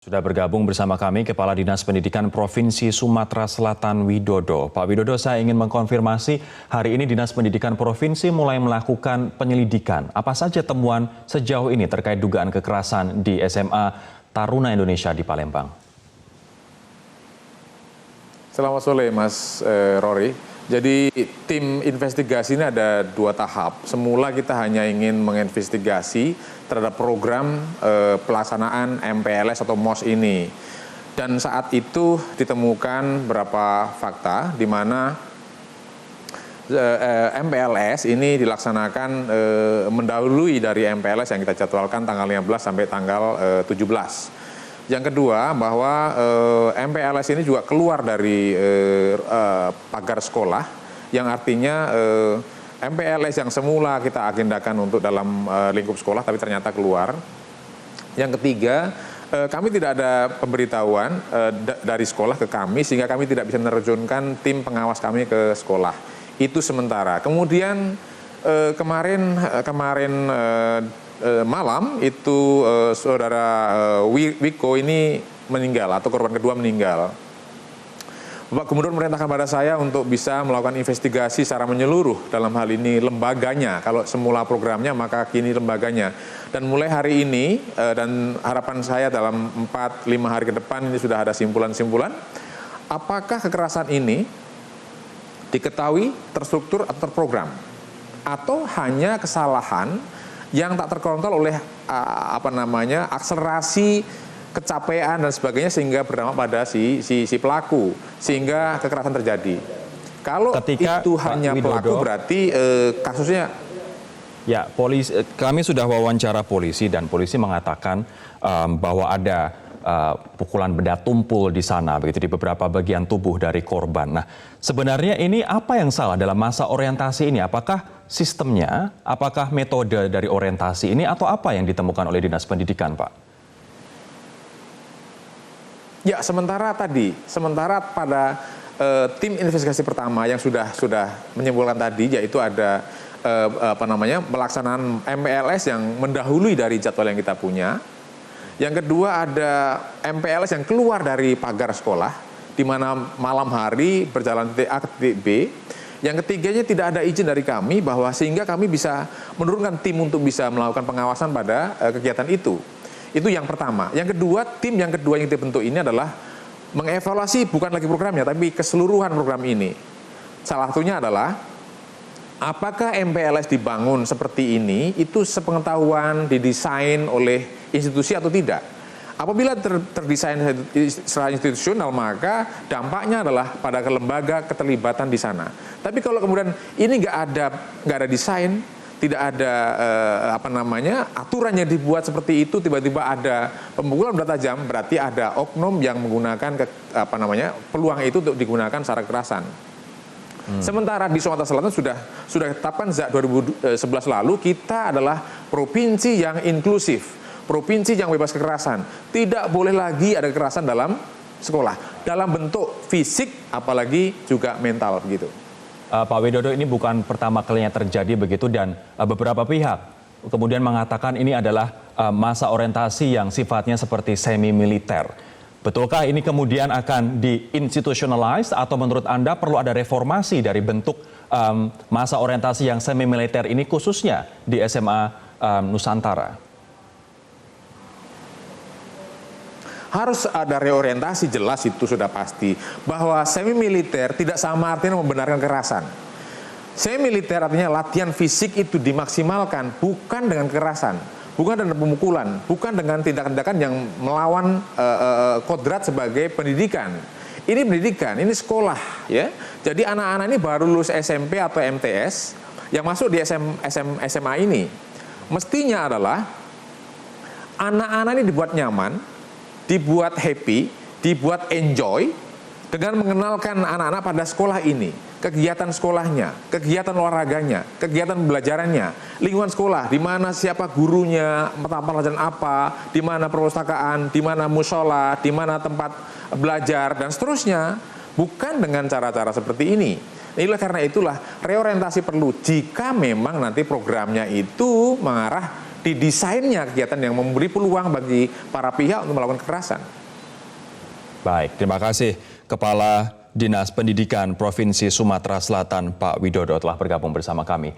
Sudah bergabung bersama kami Kepala Dinas Pendidikan Provinsi Sumatera Selatan Widodo. Pak Widodo, saya ingin mengkonfirmasi hari ini Dinas Pendidikan Provinsi mulai melakukan penyelidikan. Apa saja temuan sejauh ini terkait dugaan kekerasan di SMA Taruna Indonesia di Palembang? Selamat sore Mas Rory. Jadi tim investigasi ini ada 2 tahap. Semula kita hanya ingin menginvestigasi terhadap program pelaksanaan MPLS atau MOS ini. Dan saat itu ditemukan beberapa fakta di mana MPLS ini dilaksanakan mendahului dari MPLS yang kita jadwalkan tanggal 15 sampai tanggal 17. Yang kedua, bahwa MPLS ini juga keluar dari pagar sekolah, yang artinya MPLS yang semula kita agendakan untuk dalam lingkup sekolah, tapi ternyata keluar. Yang ketiga, kami tidak ada pemberitahuan dari sekolah ke kami, sehingga kami tidak bisa menerjunkan tim pengawas kami ke sekolah. Itu sementara. Kemudian kemarin malam itu saudara Wiko ini meninggal atau korban kedua meninggal. Bapak Gubernur merintahkan pada saya untuk bisa melakukan investigasi secara menyeluruh dalam hal ini lembaganya. Kalau semula programnya maka kini lembaganya. Dan mulai hari ini dan harapan saya dalam 4-5 hari ke depan ini sudah ada simpulan-simpulan. Apakah kekerasan ini diketahui, terstruktur atau terprogram? Atau hanya kesalahan yang tak terkontrol oleh akselerasi kecapean dan sebagainya sehingga berdampak pada si pelaku sehingga kekerasan terjadi. Kalau itu hanya pelaku berarti kasusnya. Ya, kami sudah wawancara polisi dan polisi mengatakan bahwa ada pukulan benda tumpul di sana begitu di beberapa bagian tubuh dari korban. Nah, sebenarnya ini apa yang salah dalam masa orientasi ini? Apakah sistemnya, apakah metode dari orientasi ini atau apa yang ditemukan oleh Dinas Pendidikan, Pak? Ya, sementara pada tim investigasi pertama yang sudah menyimpulkan tadi, yaitu ada pelaksanaan MPLS yang mendahului dari jadwal yang kita punya. Yang kedua ada MPLS yang keluar dari pagar sekolah, di mana malam hari berjalan titik A ke titik B. Yang ketiganya tidak ada izin dari kami bahwa sehingga kami bisa menurunkan tim untuk bisa melakukan pengawasan pada kegiatan itu. Itu yang pertama. Yang kedua, tim yang kedua yang dibentuk ini adalah mengevaluasi bukan lagi programnya, tapi keseluruhan program ini. Salah satunya adalah apakah MPLS dibangun seperti ini itu sepengetahuan didesain oleh institusi atau tidak. Apabila terdesain secara institusional, maka dampaknya adalah pada lembaga keterlibatan di sana. Tapi kalau kemudian ini nggak ada desain, tidak ada aturan yang dibuat seperti itu, tiba-tiba ada pemukulan benda tajam, berarti ada oknum yang menggunakan peluang itu untuk digunakan secara kekerasan. Sementara di Sumatera Selatan sudah ditetapkan sejak 2011 lalu kita adalah provinsi yang inklusif, provinsi yang bebas kekerasan. Tidak boleh lagi ada kekerasan dalam sekolah, dalam bentuk fisik apalagi juga mental begitu. Pak Widodo, ini bukan pertama kalinya terjadi begitu dan beberapa pihak kemudian mengatakan ini adalah masa orientasi yang sifatnya seperti semi militer. Betulkah ini kemudian akan di-institutionalize atau menurut Anda perlu ada reformasi dari bentuk masa orientasi yang semi militer ini khususnya di SMA Nusantara? Harus ada reorientasi, jelas itu sudah pasti. Bahwa semi militer tidak sama artinya membenarkan kekerasan. Semi militer artinya latihan fisik itu dimaksimalkan, bukan dengan kekerasan, bukan dengan pemukulan, bukan dengan tindakan-tindakan yang melawan kodrat sebagai pendidikan. Ini pendidikan, ini sekolah, ya. Jadi anak-anak ini baru lulus SMP atau MTS yang masuk di SMA ini. Mestinya adalah anak-anak ini dibuat nyaman, dibuat happy, dibuat enjoy dengan mengenalkan anak-anak pada sekolah ini, kegiatan sekolahnya, kegiatan olahraganya, kegiatan belajarannya, lingkungan sekolah, di mana siapa gurunya, mata pelajaran apa, di mana perpustakaan, di mana musola, di mana tempat belajar dan seterusnya, bukan dengan cara-cara seperti ini. Inilah karena itulah reorientasi perlu jika memang nanti programnya itu mengarah didesainnya kegiatan yang memberi peluang bagi para pihak untuk melakukan kekerasan. Baik, terima kasih Kepala Dinas Pendidikan Provinsi Sumatera Selatan Pak Widodo telah bergabung bersama kami